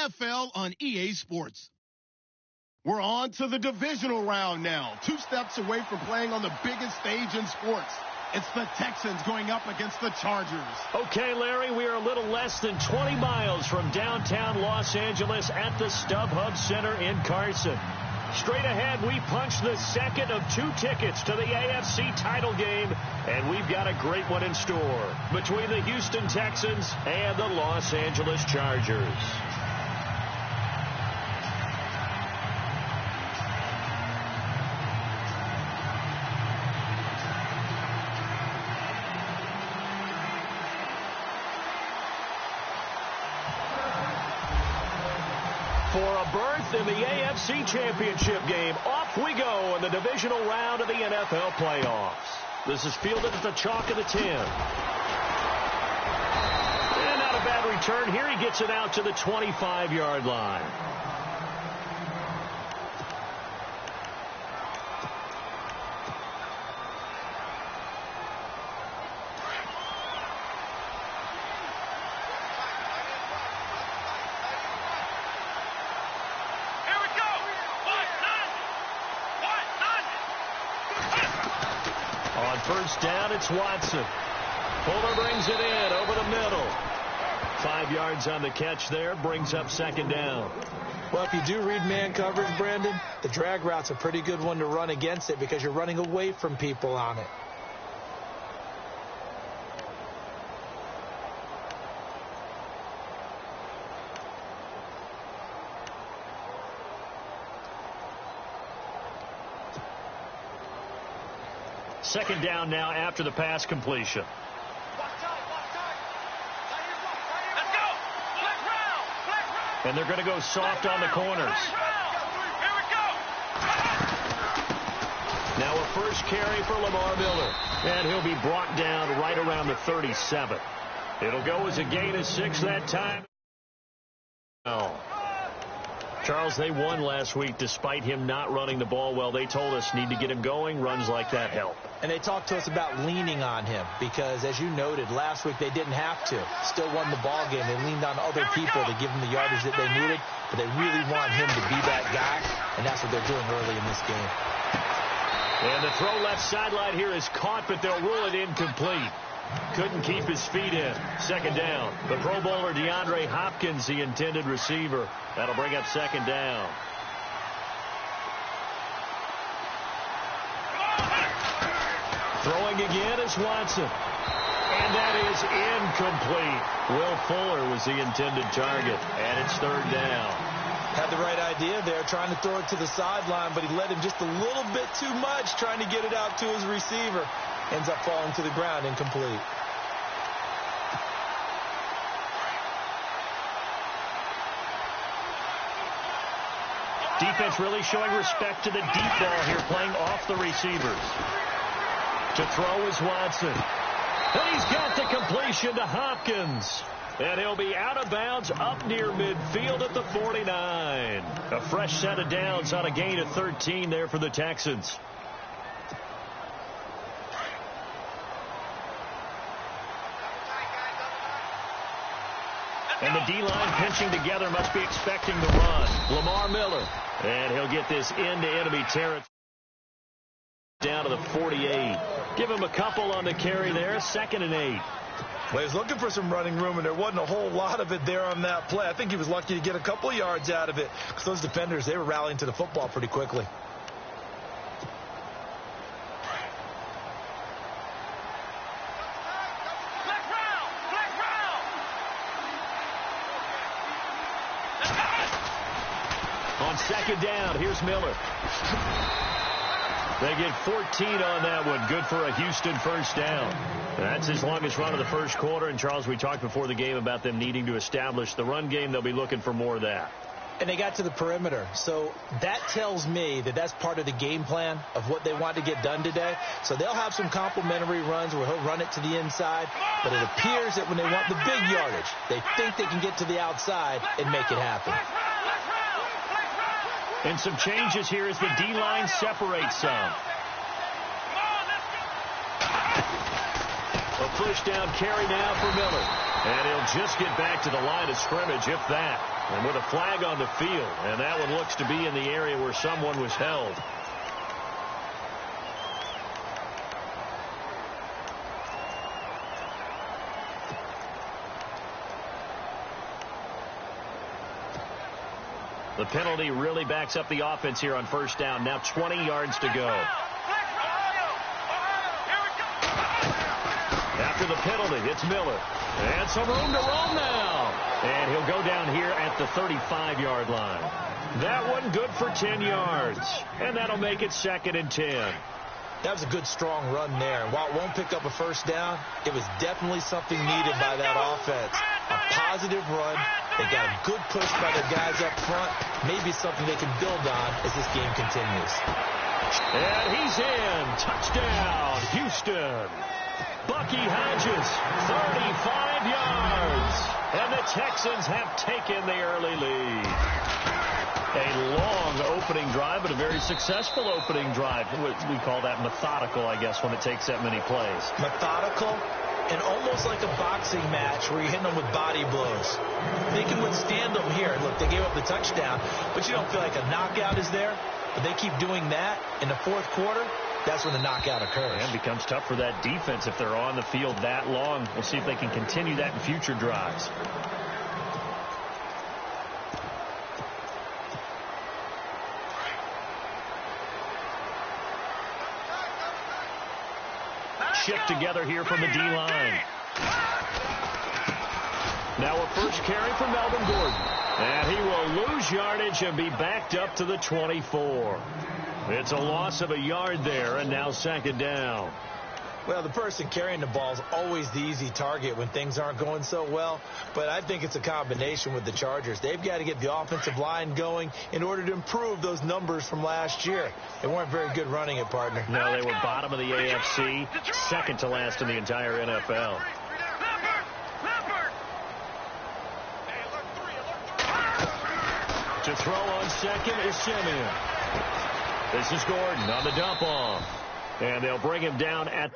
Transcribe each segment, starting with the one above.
NFL on EA Sports. We're on to the divisional round now. 2 steps away from playing on the biggest stage in sports. It's the Texans going up against the Chargers. Okay, Larry, we are a little less than 20 miles from downtown Los Angeles at the StubHub Center in Carson. Straight ahead, we punch the second of 2 tickets to the AFC title game, and we've got a great one in store between the Houston Texans and the Los Angeles Chargers. For a berth in the AFC Championship game, off we go in the divisional round of the NFL playoffs. This is fielded at the chalk of the 10. And not a bad return here. He gets it out to the 25-yard line. First down, it's Watson. Fuller brings it in over the middle. 5 yards on the catch there, brings up second down. Well, if you do read man coverage, Brandon, the drag route's a pretty good one to run against it because you're running away from people on it. Second down now after the pass completion. And they're going to go soft on the corners. Now a first carry for Lamar Miller. And he'll be brought down right around the 37. It'll go as a gain of 6 that time. Oh. Charles, they won last week despite him not running the ball well. They told us need to get him going. Runs like that help. And they talked to us about leaning on him because, as you noted, last week they didn't have to. Still won the ball game. They leaned on other people to give them the yardage that they needed, but they really want him to be that guy, and that's what they're doing early in this game. And the throw left sideline here is caught, but they'll rule it incomplete. Couldn't keep his feet in. Second down. The Pro Bowler DeAndre Hopkins, the intended receiver. That'll bring up second down. Throwing again is Watson. And that is incomplete. Will Fuller was the intended target. And it's third down. Had the right idea there, trying to throw it to the sideline, but he led him just a little bit too much, trying to get it out to his receiver. Ends up falling to the ground, incomplete. Defense really showing respect to the deep ball here, playing off the receivers. To throw is Watson. And he's got the completion to Hopkins. And he'll be out of bounds up near midfield at the 49. A fresh set of downs on a gain of 13 there for the Texans. And the D-line pinching together, must be expecting the run. Lamar Miller. And he'll get this into enemy territory. Down to the 48. Give him a couple on the carry there. 2nd and 8. Well, he's looking for some running room, and there wasn't a whole lot of it there on that play. I think he was lucky to get a couple of yards out of it because those defenders, they were rallying to the football pretty quickly. On second down, here's Miller. They get 14 on that one. Good for a Houston first down. That's his longest run of the first quarter. And, Charles, we talked before the game about them needing to establish the run game. They'll be looking for more of that. And they got to the perimeter. So that tells me that that's part of the game plan of what they want to get done today. So they'll have some complimentary runs where he'll run it to the inside. But it appears that when they want the big yardage, they think they can get to the outside and make it happen. And some changes here as the D-line separates some. A first down carry now for Miller. And he'll just get back to the line of scrimmage, if that. And with a flag on the field. And that one looks to be in the area where someone was held. The penalty really backs up the offense here on first down. Now 20 yards to go. After the penalty, it's Miller. And some room to roam now. And he'll go down here at the 35-yard line. That one good for 10 yards. And that'll make it 2nd and 10. That was a good, strong run there. And while it won't pick up a first down, it was definitely something needed by that offense. A positive run. They got a good push by their guys up front. Maybe something they can build on as this game continues. And he's in. Touchdown, Houston. Bucky Hodges, 35 yards. And the Texans have taken the early lead. A long opening drive, but a very successful opening drive. We call that methodical, I guess, when it takes that many plays. Methodical and almost like a boxing match where you're hitting them with body blows. They can withstand them here. Look, they gave up the touchdown, but you don't feel like a knockout is there. But they keep doing that in the fourth quarter. That's when the knockout occurs. And it becomes tough for that defense if they're on the field that long. We'll see if they can continue that in future drives. Shift together here from the D-line. Now a first carry for Melvin Gordon. And he will lose yardage and be backed up to the 24. It's a loss of a yard there, and now 2nd down. Well, the person carrying the ball is always the easy target when things aren't going so well. But I think it's a combination with the Chargers. They've got to get the offensive line going in order to improve those numbers from last year. They weren't very good running it, partner. No, they were bottom of the AFC, second to last in the entire NFL. To throw on second is Simeon. This is Gordon on the dump off. And they'll bring him down at...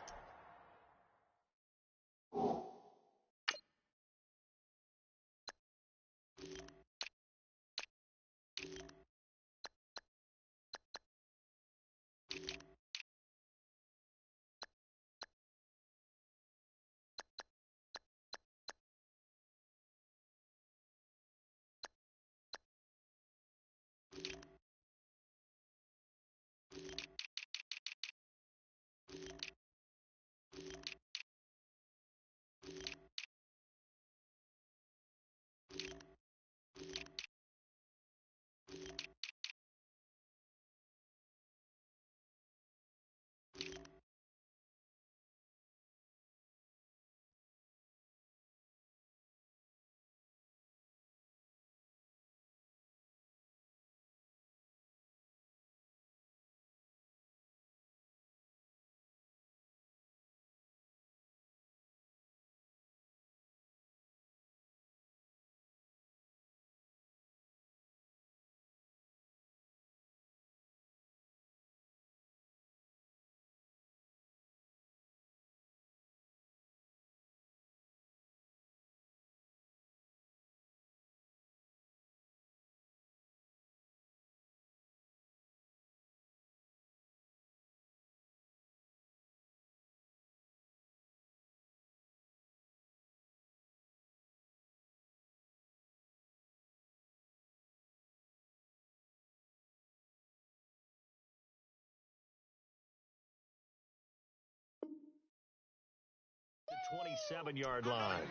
the 27-yard line.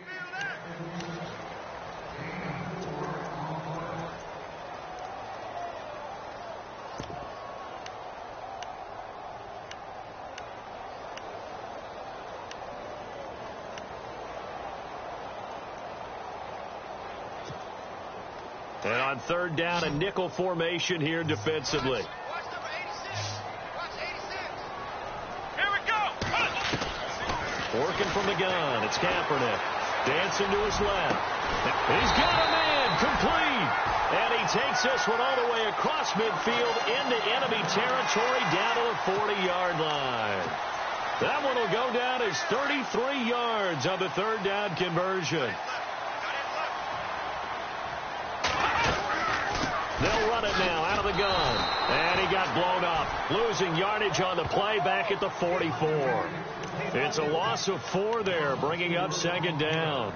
And on 3rd down, a nickel formation here defensively. Working from the gun. It's Kaepernick. Dancing to his left. He's got a man. Complete. And he takes this one all the way across midfield into enemy territory down to the 40-yard line. That one will go down as 33 yards on the third down conversion. They'll run it now out of the gun. And he got blown up. Losing yardage on the play back at the 44. It's a loss of 4 there, bringing up second down.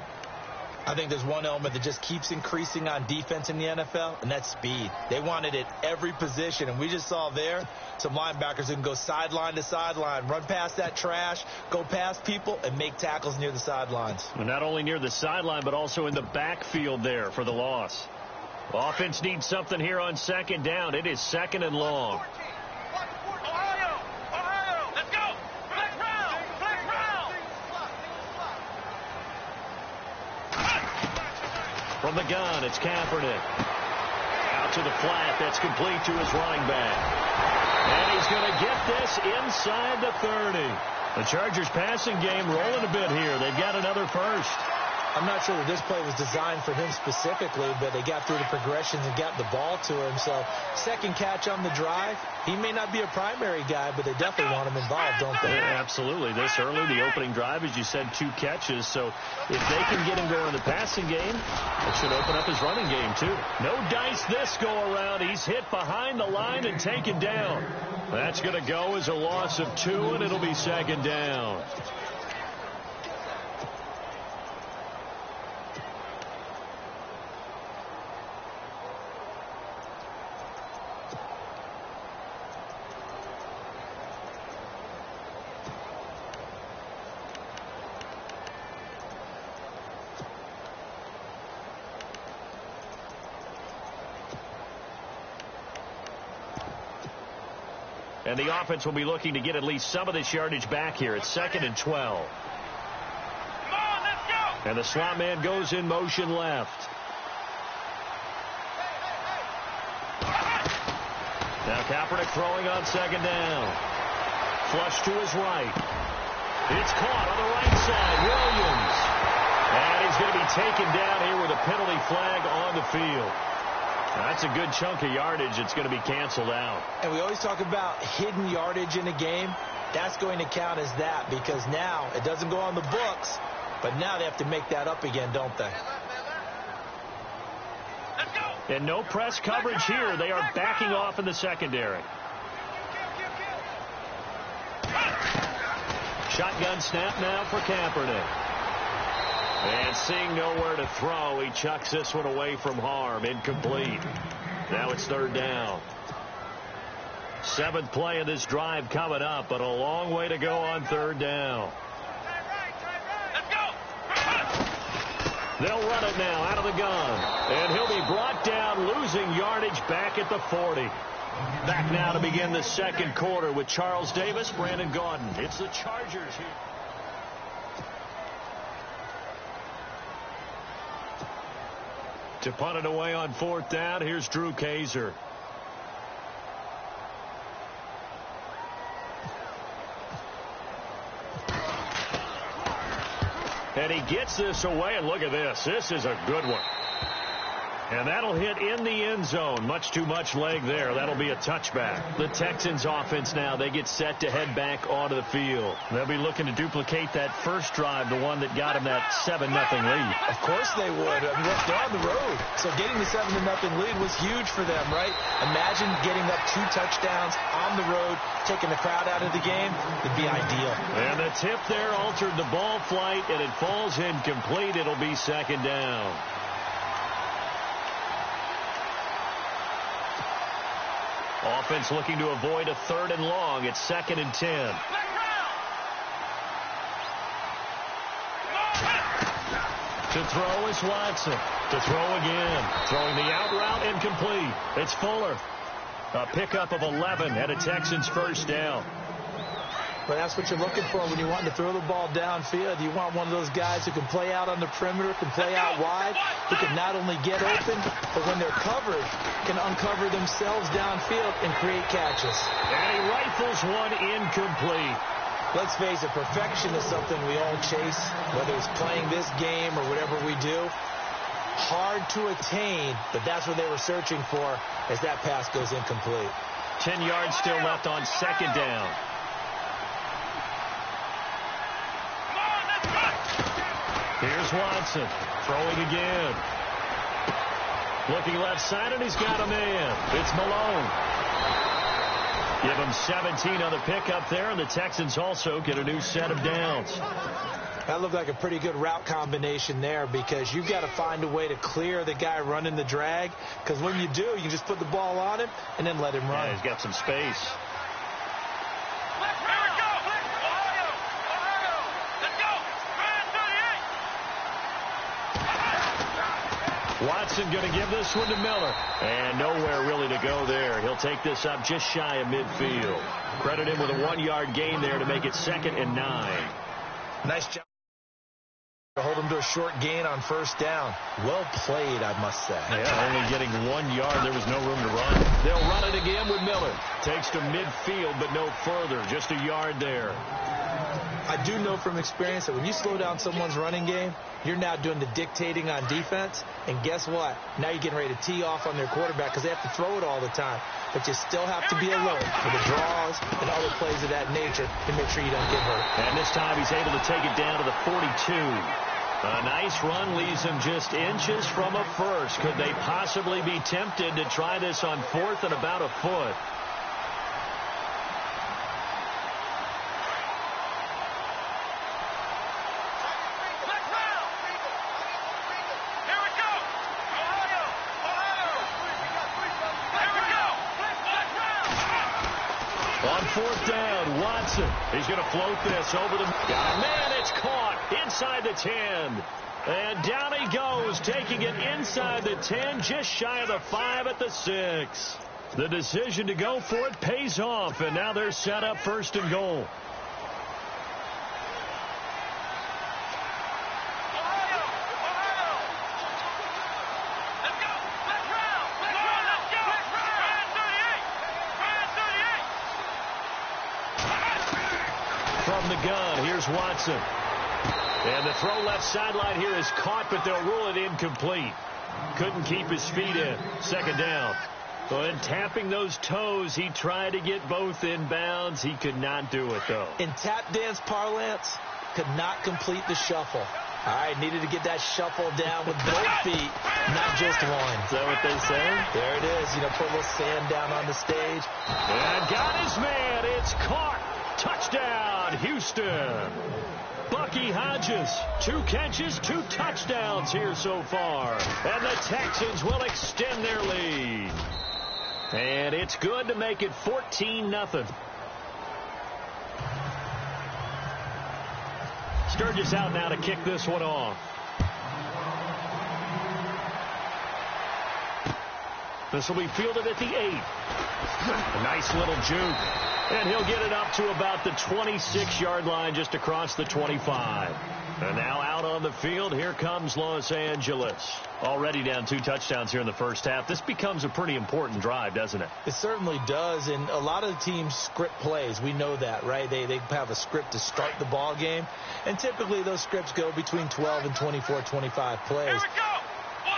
I think there's one element that just keeps increasing on defense in the NFL, and that's speed. They want it at every position, and we just saw there some linebackers who can go sideline to sideline, run past that trash, go past people, and make tackles near the sidelines. Well, not only near the sideline, but also in the backfield there for the loss. Offense needs something here on second down. It is second and long. From the gun, it's Kaepernick. Out to the flat. That's complete to his running back. And he's going to get this inside the 30. The Chargers passing game rolling a bit here. They've got another first. I'm not sure that this play was designed for him specifically, but they got through the progressions and got the ball to him. So second catch on the drive. He may not be a primary guy, but they definitely want him involved, don't they? Yeah, absolutely. This early, the opening drive, as you said, 2 catches. So if they can get him going in the passing game, it should open up his running game, too. No dice this go around. He's hit behind the line and taken down. That's going to go as a loss of 2, and it'll be second down. And the offense will be looking to get at least some of this yardage back here. It's second and 12. Come on, let's go. And the slot man goes in motion left. Now Kaepernick throwing on second down. Flush to his right. It's caught on the right side. Williams. And he's going to be taken down here with a penalty flag on the field. That's a good chunk of yardage. It's going to be canceled out. And we always talk about hidden yardage in a game. That's going to count as that because now it doesn't go on the books, but now they have to make that up again, don't they? Let's go. And no press coverage here. They are backing off in the secondary. Shotgun snap now for Kaepernick. And seeing nowhere to throw, he chucks this one away from harm. Incomplete. Now it's third down. 7th play of this drive coming up, but a long way to go on third down. Let's go. They'll run it now out of the gun. And he'll be brought down, losing yardage back at the 40. Back now to begin the second quarter with Charles Davis, Brandon Gaudin. It's the Chargers here. To punt it away on 4th down, here's Drew Kaiser. And he gets this away, and look at this. This is a good one. And that'll hit in the end zone. Much too much leg there. That'll be a touchback. The Texans offense now, they get set to head back onto the field. They'll be looking to duplicate that first drive, the one that got them that 7-0 lead. Of course they would. I mean, they're on the road. So getting the 7-0 lead was huge for them, right? Imagine getting up 2 touchdowns on the road, taking the crowd out of the game. It'd be ideal. And the tip there altered the ball flight, and it falls incomplete. It'll be second down. Offense looking to avoid a 3rd and long. It's 2nd and 10. To throw is Watson. To throw again. Throwing the out route incomplete. It's Fuller. A pickup of 11 and a Texans first down. But that's what you're looking for when you want to throw the ball downfield. You want one of those guys who can play out on the perimeter, can play out wide, who can not only get open, but when they're covered, can uncover themselves downfield and create catches. And he rifles one incomplete. Let's face it, perfection is something we all chase, whether it's playing this game or whatever we do. Hard to attain, but that's what they were searching for as that pass goes incomplete. 10 yards still left on second down. Here's Watson throwing again. Looking left side, and he's got a man. It's Malone. Give him 17 on the pickup there, and the Texans also get a new set of downs. That looked like a pretty good route combination there, because you've got to find a way to clear the guy running the drag, because when you do, you just put the ball on him and then let him run. Yeah, he's got some space. Watson going to give this one to Miller. And nowhere really to go there. He'll take this up just shy of midfield. Credit him with a 1-yard gain there to make it 2nd and 9. Nice job to hold him to a short gain on first down. Well played, I must say. Yeah, only getting 1 yard. There was no room to run. They'll run it again with Miller. Takes to midfield, but no further. Just a yard there. I do know from experience that when you slow down someone's running game, you're now doing the dictating on defense. And guess what? Now you're getting ready to tee off on their quarterback because they have to throw it all the time. But you still have to be alert for the draws and other plays of that nature to make sure you don't get hurt. And this time he's able to take it down to the 42. A nice run leaves him just inches from a first. Could they possibly be tempted to try this on 4th and about a foot? On 4th down, Watson. He's going to float this over the... Man, it's caught inside the 10. And down he goes, taking it inside the 10, just shy of the 5 at the 6. The decision to go for it pays off, and now they're set up 1st and goal. From the gun, here's Watson. And the throw left sideline here is caught, but they'll rule it incomplete. Couldn't keep his feet in. 2nd down. And tapping those toes, he tried to get both in bounds. He could not do it, though. In tap dance parlance, could not complete the shuffle. All right, needed to get that shuffle down with both feet, not just one. Is that what they say? There it is. You know, put a little sand down on the stage. And got his man. It's caught. Touchdown, Houston. Bucky Hodges, 2 catches, 2 touchdowns here so far. And the Texans will extend their lead. And it's good to make it 14-0. Sturgis out now to kick this one off. This will be fielded at the 8. A nice little juke. And he'll get it up to about the 26-yard line, just across the 25. And now out on the field, here comes Los Angeles. Already down 2 touchdowns here in the first half. This becomes a pretty important drive, doesn't it? It certainly does, and a lot of the teams script plays. We know that, right? They have a script to start the ball game, and typically those scripts go between 12 and 24, 25 plays.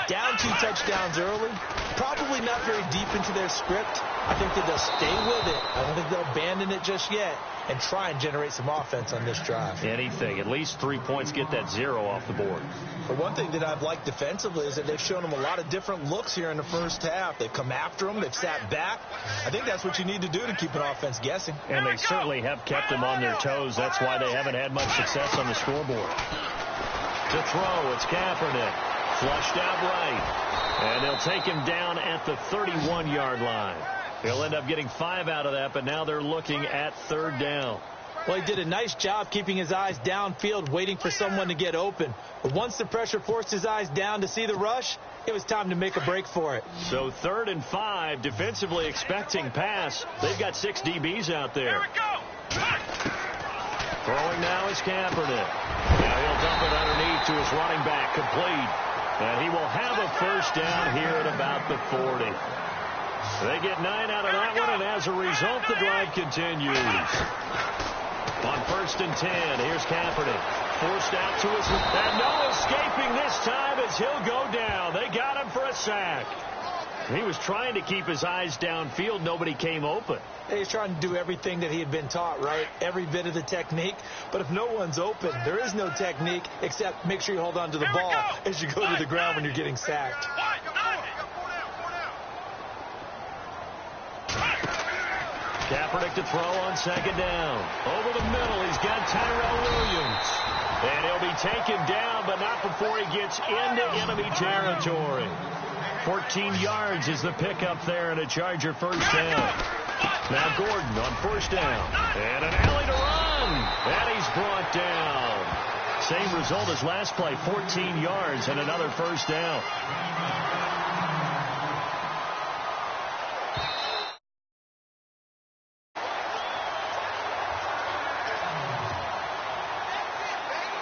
Down 2 touchdowns early, probably not very deep into their script. I think that they'll stay with it. I don't think they'll abandon it just yet and try and generate some offense on this drive. Anything. At least 3 points, get that 0 off the board. But one thing that I've liked defensively is that they've shown them a lot of different looks here in the first half. They've come after them. They've sat back. I think that's what you need to do to keep an offense guessing. And they certainly have kept them on their toes. That's why they haven't had much success on the scoreboard. To throw, it's Kaepernick. Flushed out right. And they'll take him down at the 31-yard line. He'll end up getting 5 out of that, but now they're looking at 3rd down. Well, he did a nice job keeping his eyes downfield, waiting for someone to get open. But once the pressure forced his eyes down to see the rush, it was time to make a break for it. So 3rd and 5, defensively expecting pass. They've got 6 DBs out there. Here we go. Throwing now is Kaepernick. Now he'll dump it underneath to his running back, complete. And he will have a first down here at about the 40. They get 9 out of that one, and as a result, the drive continues. On 1st and 10, here's Kaepernick. Forced out to his... And no escaping this time as he'll go down. They got him for a sack. He was trying to keep his eyes downfield. Nobody came open. He's trying to do everything that he had been taught, right? Every bit of the technique. But if no one's open, there is no technique except make sure you hold on to the ball as you go to the ground when you're getting sacked. Kaepernick to throw on second down. Over the middle, he's got Tyrell Williams. And he'll be taken down, but not before he gets into enemy territory. 14 yards is the pickup there, and a Charger first down. Now Gordon on first down. And an alley to run. And he's brought down. Same result as last play, 14 yards and another first down.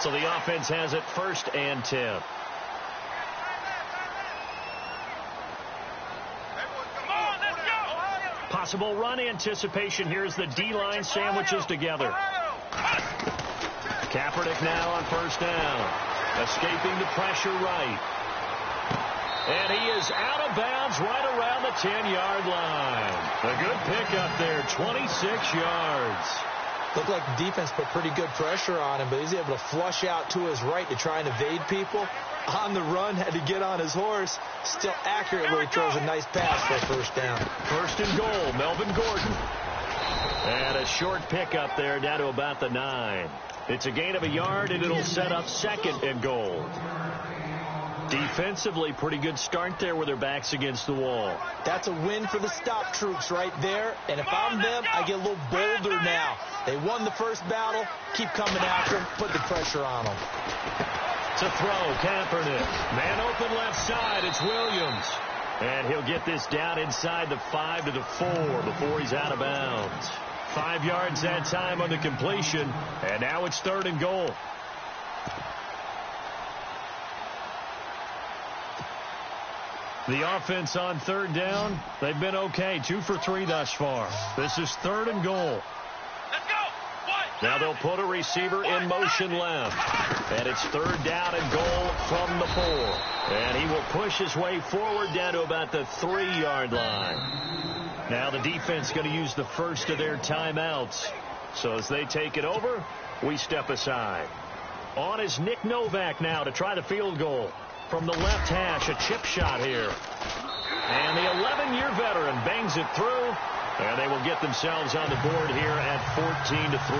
So the offense has it 1st and 10. Possible run anticipation. Here's the D-line sandwiches together. Kaepernick now on first down. Escaping the pressure right. And he is out of bounds right around the 10-yard line. A good pickup there, 26 yards. Looked like the defense put pretty good pressure on him, but he's able to flush out to his right to try and evade people. On the run, had to get on his horse. Still accurately throws a nice pass for a first down. 1st and goal, Melvin Gordon. And a short pickup there down to about the 9. It's a gain of a yard, and it'll set up 2nd and goal. Defensively, pretty good start there with their backs against the wall. That's a win for the stop troops right there. And if I'm them, I get a little bolder now. They won the first battle. Keep coming after them. Put the pressure on them. To throw, Kaepernick. Man open left side. It's Williams. And he'll get this down inside the 5 to the 4 before he's out of bounds. 5 yards that time on the completion. And now it's 3rd and goal. The offense on 3rd down, they've been okay. 2 for 3 thus far. This is 3rd and goal. Let's go. Now they'll put a receiver in motion left. And it's 3rd down and goal from the 4. And he will push his way forward down to about the 3-yard line. Now the defense going to use the first of their timeouts. So as they take it over, we step aside. On is Nick Novak now to try the field goal. From the left hash, a chip shot here. And the 11-year veteran bangs it through. And they will get themselves on the board here at 14 to 3.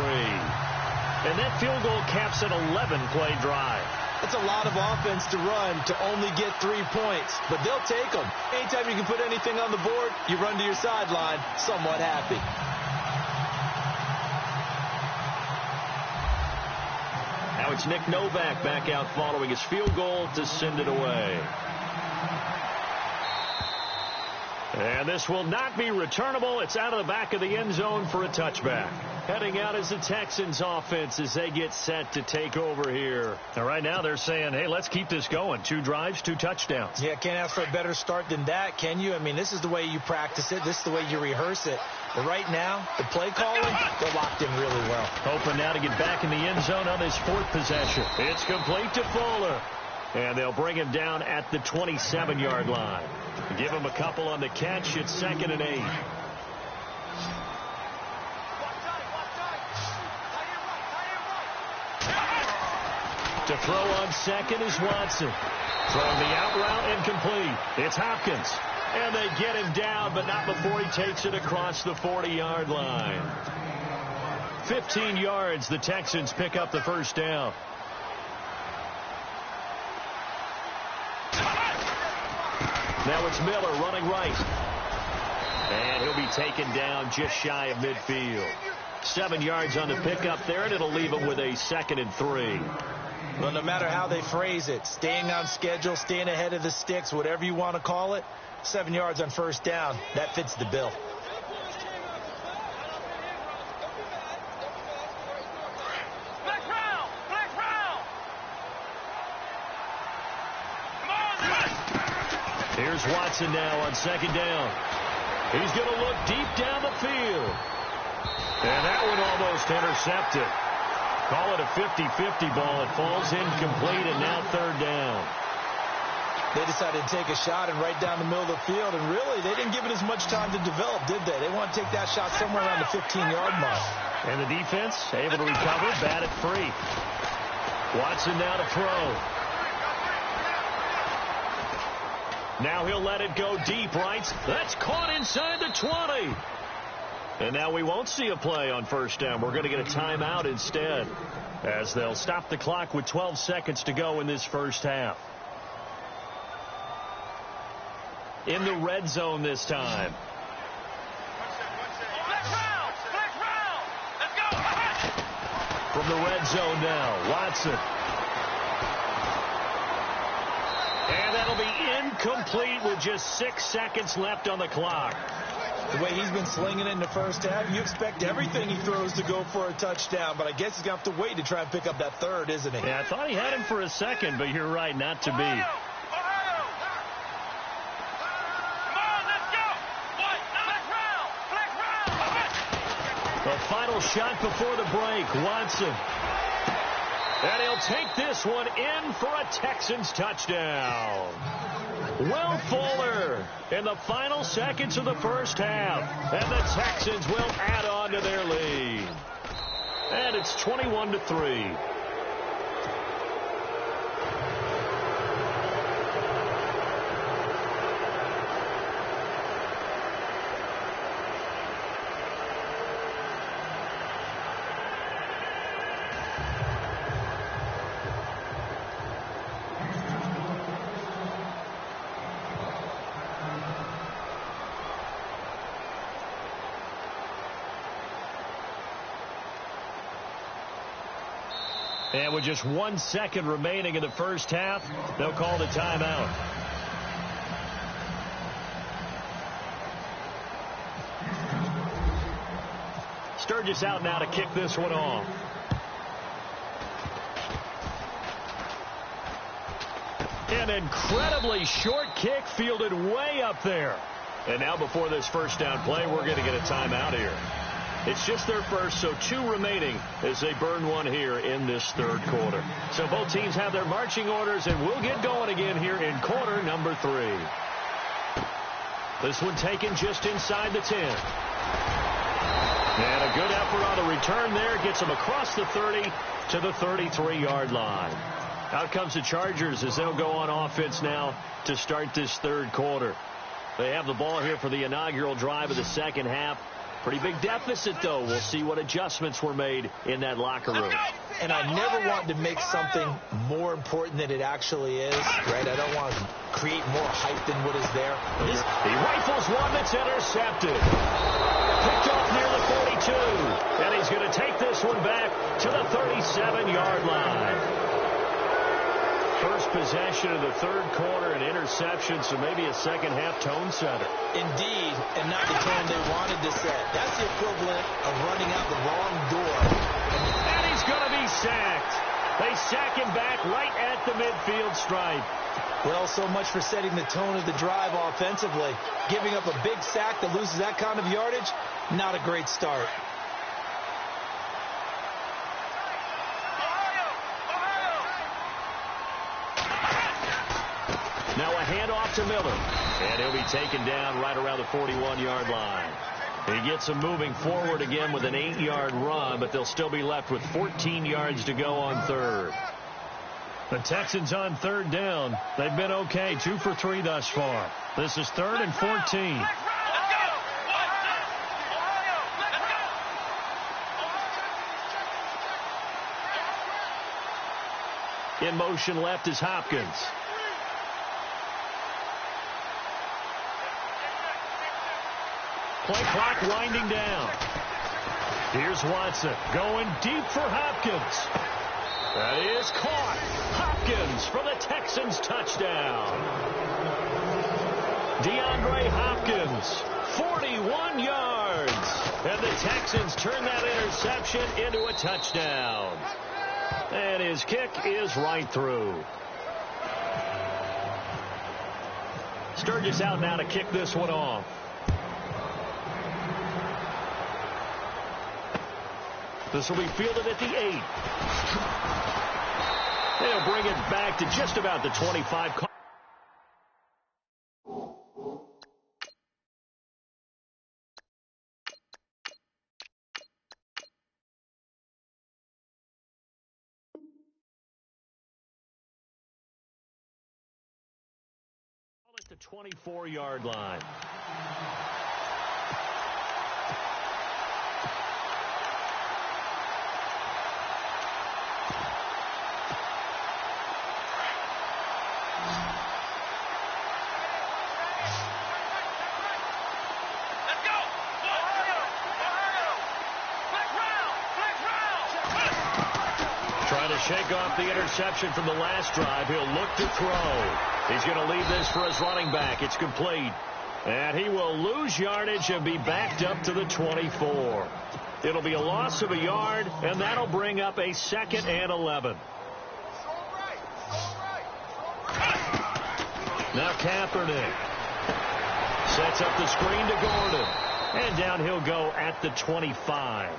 And that field goal caps an 11-play drive. It's a lot of offense to run to only get 3 points. But they'll take them. Anytime you can put anything on the board, you run to your sideline somewhat happy. Now it's Nick Novak back out following his field goal to send it away. And this will not be returnable. It's out of the back of the end zone for a touchback. Heading out is the Texans offense as they get set to take over here. And right now they're saying, hey, let's keep this going. 2 drives, 2 touchdowns. Yeah, can't ask for a better start than that, can you? I mean, this is the way you practice it. This is the way you rehearse it. But right now, the play calling, they're locked in really well. Hoping now to get back in the end zone on this 4th possession. It's complete to Fuller. And they'll bring him down at the 27-yard line. Give him a couple on the catch. It's 2nd and 8. To throw on second is Watson. Throwing the out route incomplete. It's Hopkins. And they get him down, but not before he takes it across the 40-yard line. 15 yards. The Texans pick up the first down. Now it's Miller running right. And he'll be taken down just shy of midfield. 7 yards on the pickup there, and it'll leave him with a 2nd and 3. Well, no matter how they phrase it, staying on schedule, staying ahead of the sticks, whatever you want to call it, 7 yards on first down, that fits the bill. Black round. Here's Watson now on 2nd down. He's going to look deep down the field. And that one almost intercepted. Call it a 50-50 ball. It falls incomplete, and now 3rd down. They decided to take a shot and right down the middle of the field, and really, they didn't give it as much time to develop, did they? They want to take that shot somewhere around the 15-yard mark. And the defense able to recover, bat it free. Watson now to throw. Now he'll let it go deep, right? That's caught inside the 20. And now we won't see a play on first down. We're going to get a timeout instead, as they'll stop the clock with 12 seconds to go in this first half. In the red zone this time. From the red zone now, Watson. And that'll be incomplete with just 6 seconds left on the clock. The way he's been slinging it in the first half, you expect everything he throws to go for a touchdown, but I guess he's going to have to wait to try and pick up that third, isn't he? Yeah, I thought he had him for a second, but you're right, not to be. The final shot before the break, Watson. And he'll take this one in for a Texans touchdown. Will Fuller in the final seconds of the first half. And the Texans will add on to their lead. And it's 21-3. And with just 1 second remaining in the first half, they'll call the timeout. Sturgis out now to kick this one off. An incredibly short kick fielded way up there. And now before this first down play, we're going to get a timeout here. It's just their first, so 2 remaining as they burn one here in this third quarter. So both teams have their marching orders, and we'll get going again here in quarter number 3. This one taken just inside the 10. And a good effort on the return there. Gets them across the 30 to the 33-yard line. Out comes the Chargers as they'll go on offense now to start this third quarter. They have the ball here for the inaugural drive of the second half. Pretty big deficit, though. We'll see what adjustments were made in that locker room. And I never want to make something more important than it actually is, right? I don't want to create more hype than what is there. He rifles one that's intercepted. Picked off near the 42. And he's going to take this one back to the 37-yard line. First possession of the third quarter, an interception, so maybe a second-half tone setter. Indeed, and not the tone they wanted to set. That's the equivalent of running out the wrong door. And he's going to be sacked. They sack him back right at the midfield stripe. Well, so much for setting the tone of the drive offensively. Giving up a big sack that loses that kind of yardage, not a great start. Now a handoff to Miller. And he'll be taken down right around the 41-yard line. He gets them moving forward again with an 8-yard run, but they'll still be left with 14 yards to go on third. The Texans on third down. They've been okay, 2 for 3 thus far. This is 3rd and 14. In motion left is Hopkins. Play clock winding down. Here's Watson going deep for Hopkins. That is caught. Hopkins for the Texans touchdown. DeAndre Hopkins, 41 yards. And the Texans turn that interception into a touchdown. And his kick is right through. Sturgis out now to kick this one off. This will be fielded at the 8. They'll bring it back to just about the 25. 24-yard line. Trying to shake off the interception from the last drive. He'll look to throw. He's going to leave this for his running back. It's complete. And he will lose yardage and be backed up to the 24. It'll be a loss of a yard, and that'll bring up a 2nd and 11. Now Kaepernick sets up the screen to Gordon. And down he'll go at the 25.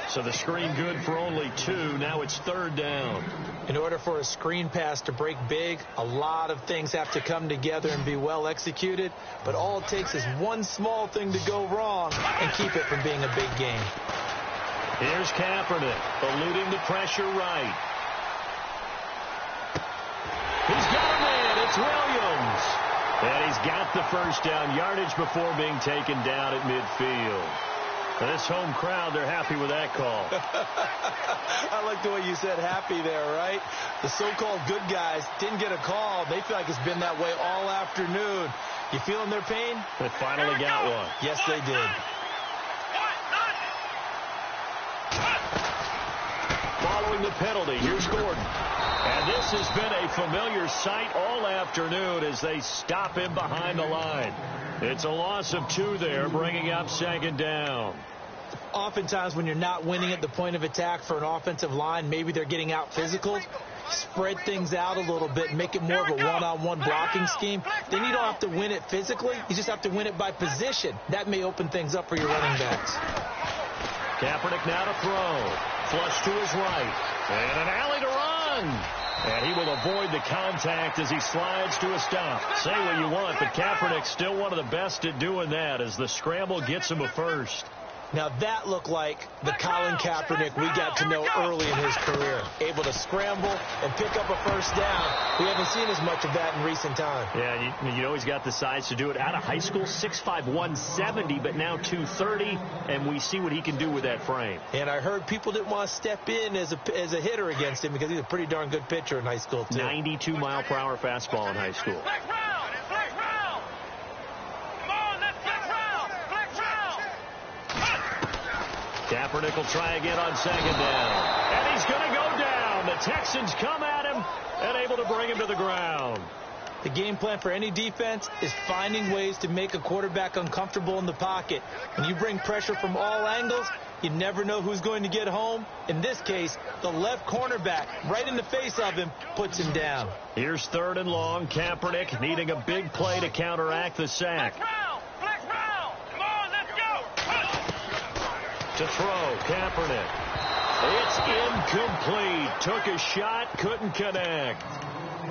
So the screen good for only 2. Now it's 3rd down. In order for a screen pass to break big, a lot of things have to come together and be well executed. But all it takes is one small thing to go wrong and keep it from being a big game. Here's Kaepernick, eluding the pressure right. He's got him in. It's Williams. And he's got the first down yardage before being taken down at midfield. This home crowd, they're happy with that call. I like the way you said happy there, right? The so-called good guys didn't get a call. They feel like it's been that way all afternoon. You feeling their pain? They finally got one. Yes, they did. Following the penalty, here's Gordon. And this has been a familiar sight all afternoon as they stop him behind the line. It's a loss of 2 there, bringing up 2nd down. Oftentimes when you're not winning at the point of attack for an offensive line, maybe they're getting out physical. Spread things out a little bit, make it more of a one-on-one blocking scheme. Then you don't have to win it physically. You just have to win it by position. That may open things up for your running backs. Kaepernick now to throw. Flush to his right. And an alley to run. And he will avoid the contact as he slides to a stop. Say what you want, but Kaepernick's still one of the best at doing that as the scramble gets him a first. Now that looked like the Colin Kaepernick we got to know early in his career. Able to scramble and pick up a first down. We haven't seen as much of that in recent time. Yeah, you know he's got the size to do it. Out of high school, 6'5", 170, but now 230, and we see what he can do with that frame. And I heard people didn't want to step in as a hitter against him because he's a pretty darn good pitcher in high school, too. 92-mile-per-hour fastball in high school. Kaepernick will try again on 2nd down. And he's going to go down. The Texans come at him and able to bring him to the ground. The game plan for any defense is finding ways to make a quarterback uncomfortable in the pocket. When you bring pressure from all angles, you never know who's going to get home. In this case, the left cornerback, right in the face of him, puts him down. Here's 3rd and long. Kaepernick needing a big play to counteract the sack. To throw, Kaepernick. It's incomplete. Took a shot, couldn't connect.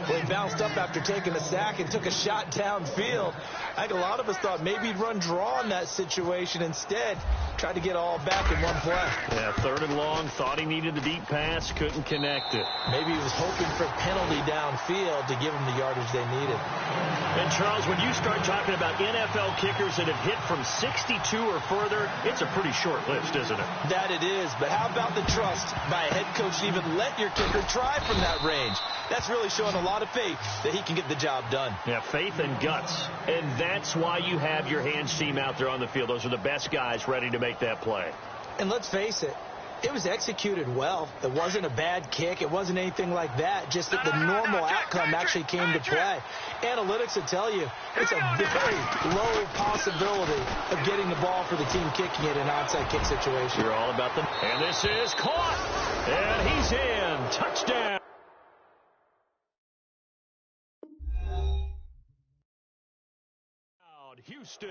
Well, he bounced up after taking a sack and took a shot downfield. I think a lot of us thought maybe he'd run draw in that situation. Instead, tried to get all back in one play. Yeah, 3rd and long. Thought he needed the deep pass, couldn't connect it. Maybe he was hoping for penalty downfield to give him the yardage they needed. And, Charles, when you start talking about NFL kickers that have hit from 62 or further, it's a pretty short list, isn't it? That it is. But how about the trust by a head coach to even let your kicker try from that range? That's really showing a lot of faith that he can get the job done. Yeah, faith and guts. And that's why you have your hands team out there on the field. Those are the best guys ready to make that play. And let's face it, it was executed well. It wasn't a bad kick. It wasn't anything like that. Just that the normal outcome actually came to play. Analytics will tell you it's a very low possibility of getting the ball for the team kicking it in an onside kick situation. You're all about them. And this is caught. And he's in. Touchdown. Houston.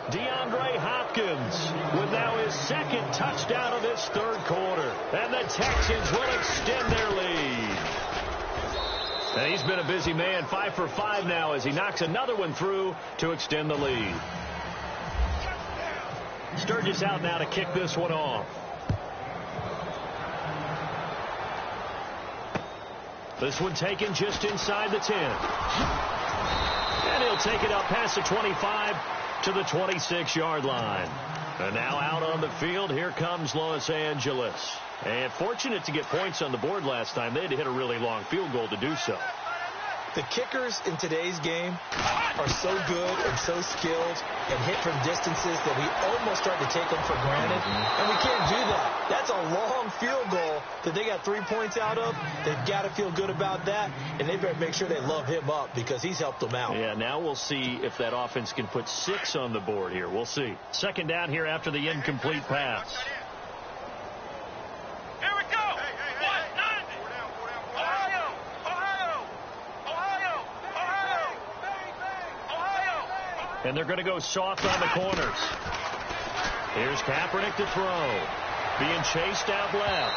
DeAndre Hopkins with now his 2nd touchdown of this 3rd quarter. And the Texans will extend their lead. And he's been a busy man, 5 for 5 now as he knocks another one through to extend the lead. Sturgis out now to kick this one off. This one taken just inside the 10. And he'll take it up past the 25 to the 26-yard line. And now out on the field, here comes Los Angeles. And fortunate to get points on the board last time. They had to hit a really long field goal to do so. The kickers in today's game are so good and so skilled and hit from distances that we almost start to take them for granted. And we can't do that. That's a long field goal that they got 3 points out of. They've got to feel good about that, and they better make sure they love him up because he's helped them out. Yeah, now we'll see if that offense can put 6 on the board here. We'll see. Second down here after the incomplete pass. Here we go. And they're going to go soft on the corners. Here's Kaepernick to throw. Being chased out left.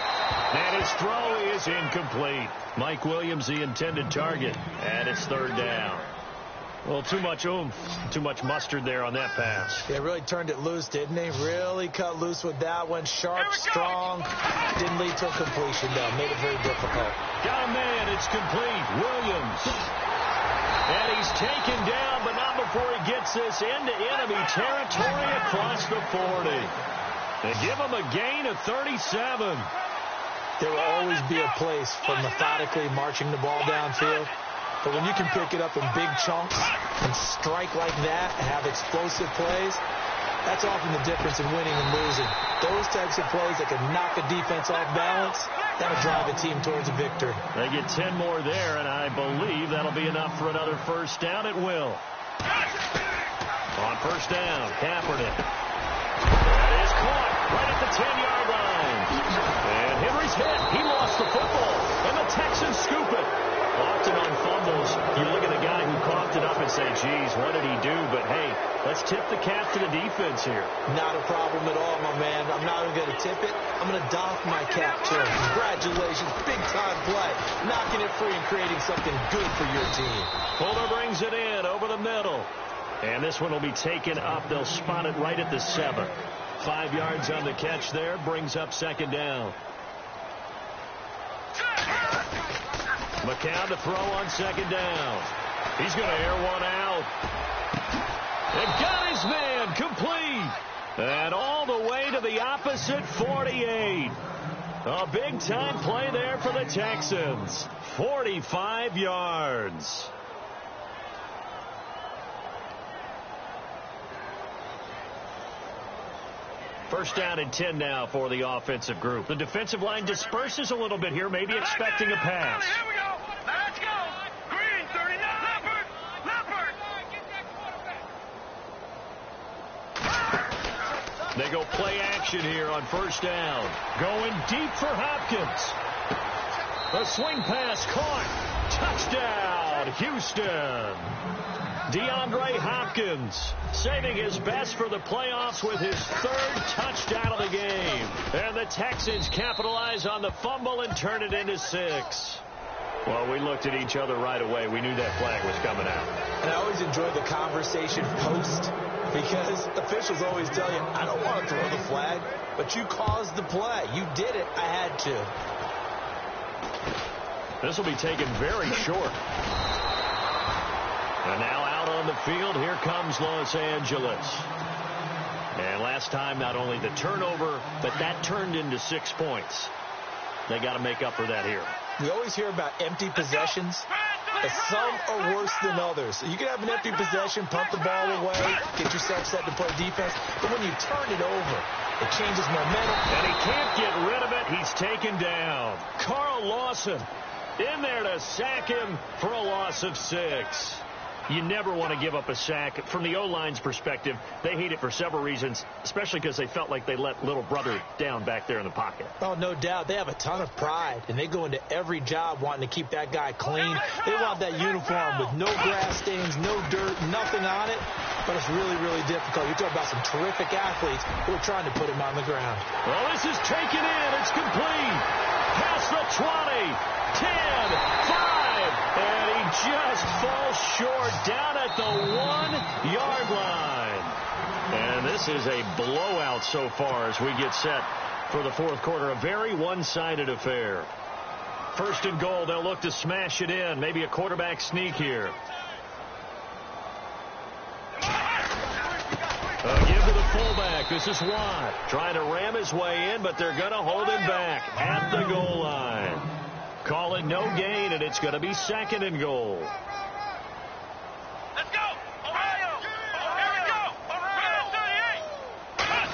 And his throw is incomplete. Mike Williams, the intended target. And it's third down. Well, too much oomph, too much mustard there on that pass. They really turned it loose, didn't they? Really cut loose with that one. Sharp, strong. Didn't lead to a completion, though. Made it very difficult. Got a man. It's complete. Williams. And he's taken down, but not before he gets this into enemy territory across the 40. They give him a gain of 37. There will always be a place for methodically marching the ball downfield. But when you can pick it up in big chunks and strike like that and have explosive plays, that's often the difference in winning and losing. Those types of plays that can knock a defense off balance, that'll drive a team towards a victory. They get 10 more there, and I believe that'll be enough for another first down. It will. On first down, Kaepernick. That is caught right at the 10-yard line. And Henry's hit. He lost the football, and the Texans scoop it. Often on fumbles, you look at the guy who coughed it up and say, geez, what did he do? But, hey, let's tip the cap to the defense here. Not a problem at all, my man. I'm not even going to tip it. I'm going to doff my cap to him. Congratulations. Big-time play. Knocking it free and creating something good for your team. Fuller brings it in over the middle. And this one will be taken up. They'll spot it right at the 7. 5 yards on the catch there. Brings up second down. McCown to throw on second down. He's going to air one out. And got his man complete. And all the way to the opposite 48. A big-time play there for the Texans. 45 yards. First down and 10 now for the offensive group. The defensive line disperses a little bit here, maybe expecting a pass. Here we go. Let's go. Green, 39. Leopard. They go play action here on first down. Going deep for Hopkins. A swing pass caught. Touchdown, Houston. DeAndre Hopkins saving his best for the playoffs with his 3rd touchdown of the game. And the Texans capitalize on the fumble and turn it into 6. Well, we looked at each other right away. We knew that flag was coming out. And I always enjoy the conversation post because officials always tell you, I don't want to throw the flag, but you caused the play. You did it. I had to. This will be taken very short. And now out on the field, here comes Los Angeles. And last time, not only the turnover, but that turned into 6 points. They got to make up for that here. We always hear about empty possessions, but some are worse than others. You can have an empty possession, punt the ball away, get yourself set to play defense, but when you turn it over, it changes momentum. And he can't get rid of it. He's taken down. Carl Lawson in there to sack him for a loss of 6. You never want to give up a sack. From the O-line's perspective, they hate it for several reasons, especially because they felt like they let little brother down back there in the pocket. Oh, no doubt. They have a ton of pride, and they go into every job wanting to keep that guy clean. They want that uniform with no grass stains, no dirt, nothing on it, but it's really, really difficult. You're talking about some terrific athletes who are trying to put him on the ground. Well, this is taken in. It's complete. Past the 20, 10, 5. And he just falls short down at the 1-yard line. And this is a blowout so far as we get set for the fourth quarter. A very one-sided affair. First and goal, they'll look to smash it in. Maybe a quarterback sneak here. fullback. This is Watt trying to ram his way in, but they're going to hold him back at the goal line. Call it no gain, and it's going to be 2nd and goal. Let's go! Ohio! Here we go!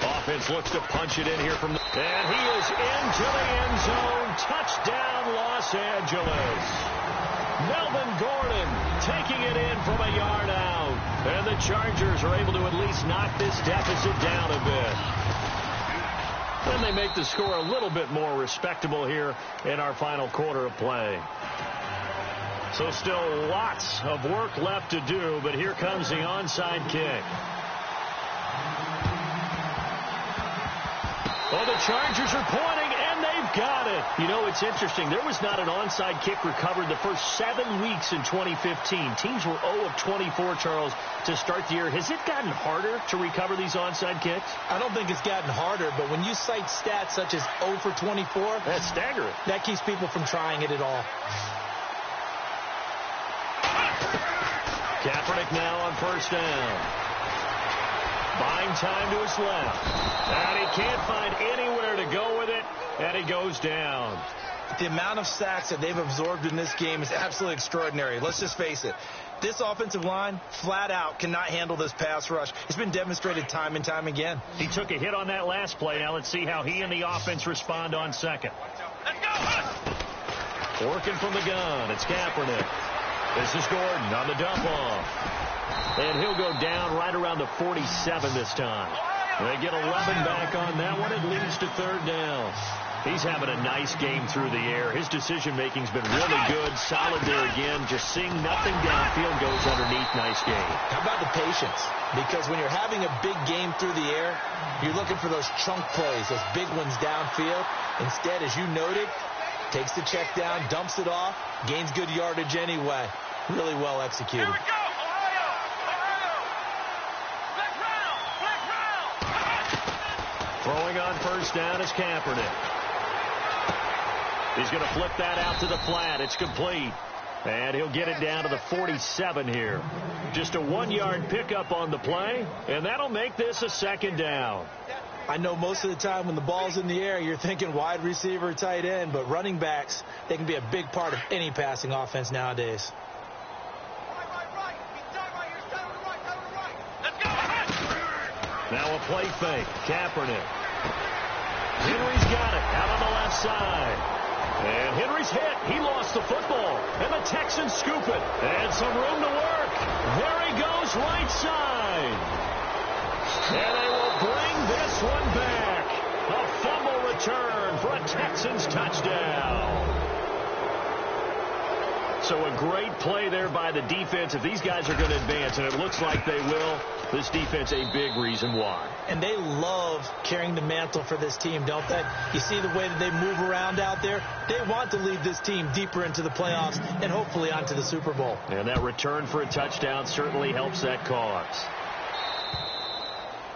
Offense looks to punch it in here from the... And he is into the end zone. Touchdown, Los Angeles. Melvin Gordon taking it in from a yard out. And the Chargers are able to at least knock this deficit down a bit. Then they make the score a little bit more respectable here in our final quarter of play. So still lots of work left to do, but here comes the onside kick. Oh, the Chargers are pointing, and they've got it. You know, it's interesting. There was not an onside kick recovered the first 7 weeks in 2015. Teams were 0 of 24, Charles, to start the year. Has it gotten harder to recover these onside kicks? I don't think it's gotten harder, but when you cite stats such as 0 for 24, that's staggering. That keeps people from trying it at all. Kaepernick now on first down. Buying time to his left. And he can't find anywhere to go with it, and he goes down. The amount of sacks that they've absorbed in this game is absolutely extraordinary. Let's just face it. This offensive line, flat out, cannot handle this pass rush. It's been demonstrated time and time again. He took a hit on that last play. Now let's see how he and the offense respond on second. Let's go! Working from the gun. It's Kaepernick. This is Gordon on the dump off. And he'll go down right around the 47 this time. They get 11 back on that one. It leads to 3rd down. He's having a nice game through the air. His decision-making's been really good. Solid there again. Just seeing nothing downfield goes underneath. Nice game. How about the patience? Because when you're having a big game through the air, you're looking for those chunk plays, those big ones downfield. Instead, as you noted, takes the check down, dumps it off, gains good yardage anyway. Really well executed. Here we go! Throwing on first down is Kaepernick. He's going to flip that out to the flat. It's complete. And he'll get it down to the 47 here. Just a 1-yard pickup on the play, and that'll make this a 2nd down. I know most of the time when the ball's in the air, you're thinking wide receiver, tight end, but running backs, they can be a big part of any passing offense nowadays. Now a play fake. Kaepernick. Henry's got it out on the left side. And Henry's hit. He lost the football. And the Texans scoop it. And some room to work. There he goes, right side. And they will bring this one back. A fumble return for a Texans touchdown. So a great play there by the defense. If these guys are going to advance, and it looks like they will, this defense a big reason why. And they love carrying the mantle for this team, don't they? You see the way that they move around out there? They want to lead this team deeper into the playoffs and hopefully onto the Super Bowl. And that return for a touchdown certainly helps that cause.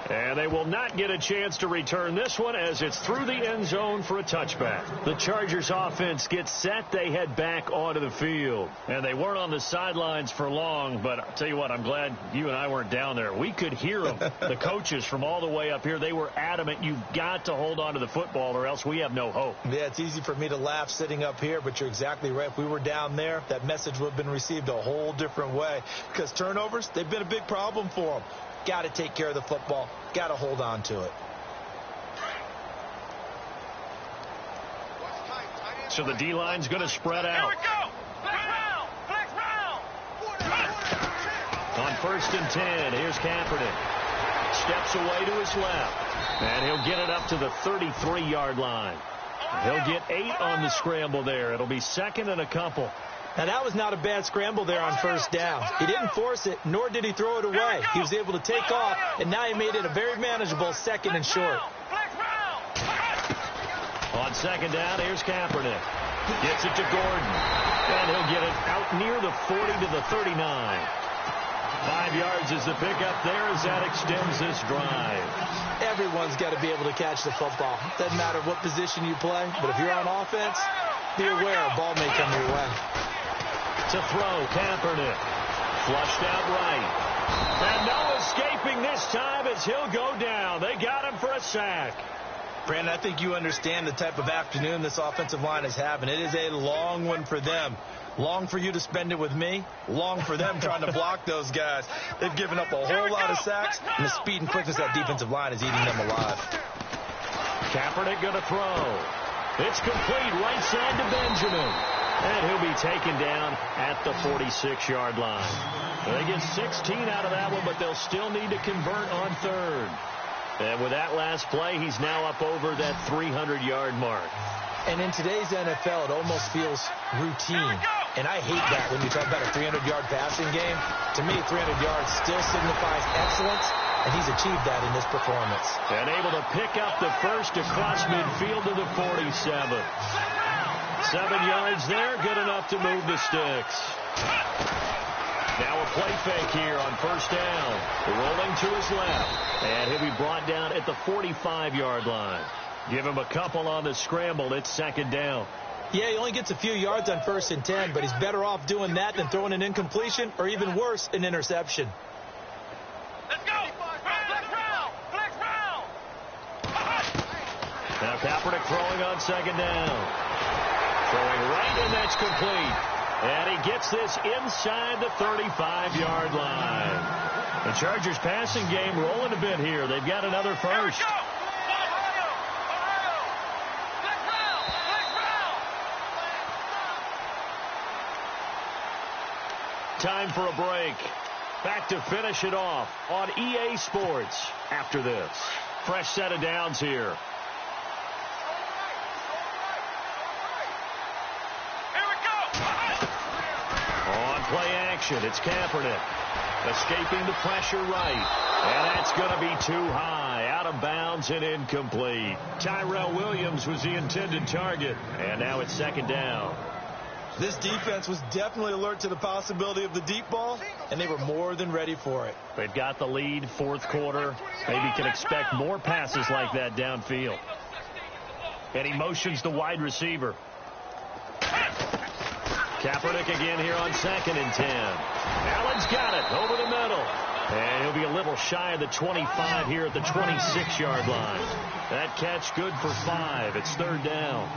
And they will not get a chance to return this one as it's through the end zone for a touchback. The Chargers offense gets set. They head back onto the field. And they weren't on the sidelines for long, but I'll tell you what, I'm glad you and I weren't down there. We could hear them, the coaches from all the way up here. They were adamant, you've got to hold on to the football or else we have no hope. Yeah, it's easy for me to laugh sitting up here, but you're exactly right. If we were down there, that message would have been received a whole different way. Because turnovers, they've been a big problem for them. Got to take care of the football. Got to hold on to it. So the D-line's going to spread out. Here we go! Flex round! On 1st and 10, here's Kaepernick. Steps away to his left. And he'll get it up to the 33-yard line. He'll get 8 on the scramble there. It'll be 2nd and a couple. Now, that was not a bad scramble there on first down. He didn't force it, nor did he throw it away. He was able to take off, and now he made it a very manageable 2nd and short. On 2nd down, here's Kaepernick. Gets it to Gordon. And he'll get it out near the 40 to the 39. 5 yards is the pickup there as that extends this drive. Everyone's got to be able to catch the football. Doesn't matter what position you play, but if you're on offense, be aware a ball may come your way. To throw, Kaepernick. Flushed out right. And no escaping this time as he'll go down. They got him for a sack. Brandon, I think you understand the type of afternoon this offensive line is having. It is a long one for them. Long for you to spend it with me. Long for them trying to block those guys. They've given up a whole lot of sacks, and the speed and quickness of that defensive line is eating them alive. Kaepernick going to throw. It's complete right side to Benjamin. And he'll be taken down at the 46-yard line. They get 16 out of that one, but they'll still need to convert on third. And with that last play, he's now up over that 300-yard mark. And in today's NFL, it almost feels routine. And I hate that when you talk about a 300-yard passing game. To me, 300 yards still signifies excellence, and he's achieved that in this performance. And able to pick up the first across midfield to the 47. 7 yards there, good enough to move the sticks. Now a play fake here on first down. Rolling to his left. And he'll be brought down at the 45-yard line. Give him a couple on the scramble. It's second down. Yeah, he only gets a few yards on 1st and 10, but he's better off doing that than throwing an incompletion or even worse, an interception. Let's go. Flex round. Flex round. Now Kaepernick throwing on second down. Throwing right, and that's complete. And he gets this inside the 35-yard line. The Chargers passing game rolling a bit here. They've got another first. Here we go. Ohio. Flex round. Flex round. Time for a break. Back to finish it off on EA Sports after this. Fresh set of downs here. Play action. It's Kaepernick. Escaping the pressure right. And that's going to be too high. Out of bounds and incomplete. Tyrell Williams was the intended target. And now it's second down. This defense was definitely alert to the possibility of the deep ball, and they were more than ready for it. They've got the lead, fourth quarter. Maybe can expect more passes like that downfield. And he motions the wide receiver. Kaepernick again here on 2nd and 10. Allen's got it over the middle. And he'll be a little shy of the 25 here at the 26-yard line. That catch good for 5. It's third down.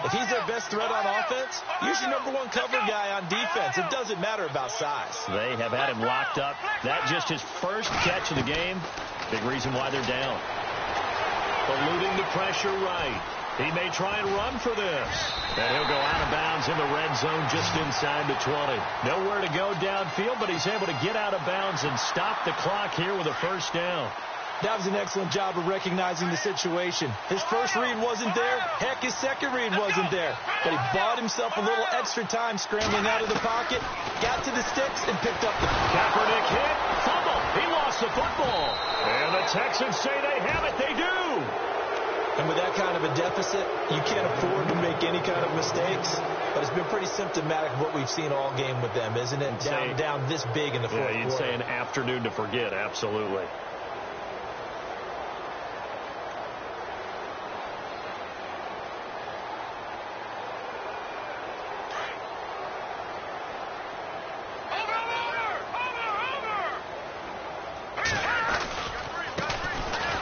If he's their best threat on offense, use your #1 cover guy on defense. It doesn't matter about size. They have had him locked up. That just his first catch of the game. Big reason why they're down. Eluding the pressure right. He may try and run for this. And he'll go out of bounds in the red zone just inside the 20. Nowhere to go downfield, but he's able to get out of bounds and stop the clock here with a first down. That was an excellent job of recognizing the situation. His first read wasn't there. Heck, his second read wasn't there. But he bought himself a little extra time scrambling out of the pocket, got to the sticks, and picked up the... Kaepernick hit, fumble. He lost the football. And the Texans say they have it. They do. And with that kind of a deficit, you can't afford to make any kind of mistakes. But it's been pretty symptomatic of what we've seen all game with them, isn't it? Down this big in the fourth quarter. Yeah, you'd say an afternoon to forget, absolutely.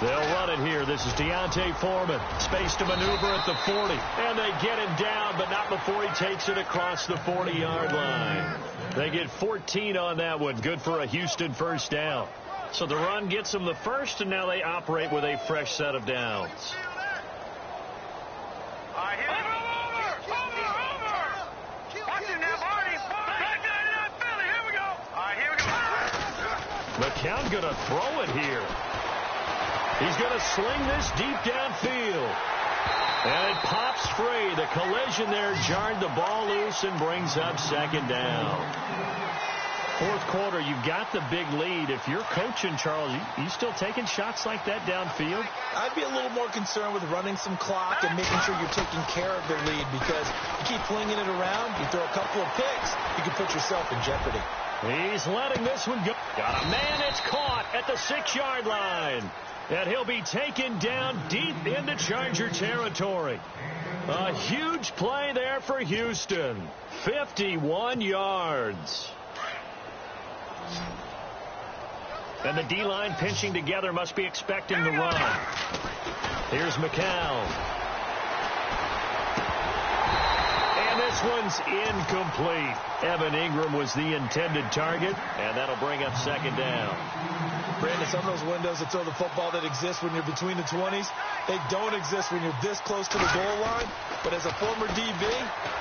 They'll run it here. This is Deontay Foreman. Space to maneuver at the 40. And they get him down, but not before he takes it across the 40-yard line. They get 14 on that one. Good for a Houston first down. So the run gets them the first, and now they operate with a fresh set of downs. McCown going to throw it here. He's going to sling this deep downfield. And it pops free. The collision there jarred the ball loose and brings up second down. Fourth quarter, you've got the big lead. If you're coaching, Charles, you still taking shots like that downfield? I'd be a little more concerned with running some clock and making sure you're taking care of the lead, because you keep flinging it around, you throw a couple of picks, you can put yourself in jeopardy. He's letting this one go. Got a man that's caught at the 6-yard line. And he'll be taken down deep into Charger territory. A huge play there for Houston. 51 yards. And the D-line pinching together must be expecting the run. Here's McCown. And this one's incomplete. Evan Ingram was the intended target, and that'll bring up second down. Brandon, some of those windows to throw the football that exist when you're between the 20s, they don't exist when you're this close to the goal line. But as a former DB,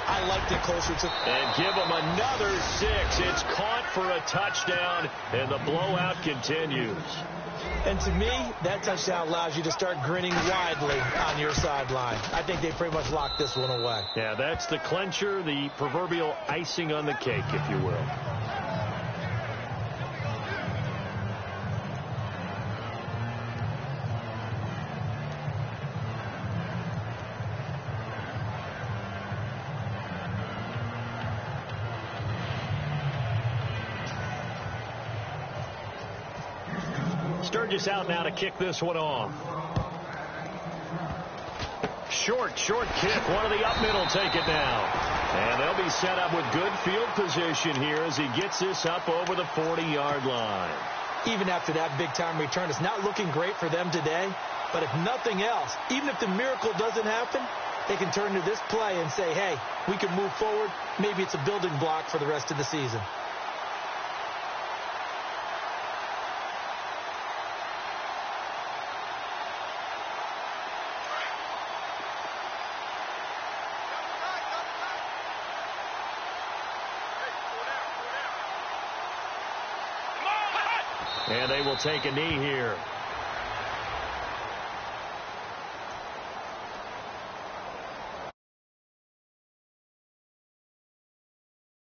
I liked it closer to... And give them another 6. It's caught for a touchdown, and the blowout continues. And to me, that touchdown allows you to start grinning widely on your sideline. I think they pretty much locked this one away. Yeah, that's the clincher, the proverbial icing on the cake, if you will. Sturgis out now to kick this one off. Short kick. One of the up middle take it now. And they'll be set up with good field position here as he gets this up over the 40-yard line. Even after that big-time return, it's not looking great for them today. But if nothing else, even if the miracle doesn't happen, they can turn to this play and say, hey, we can move forward. Maybe it's a building block for the rest of the season. And they will take a knee here.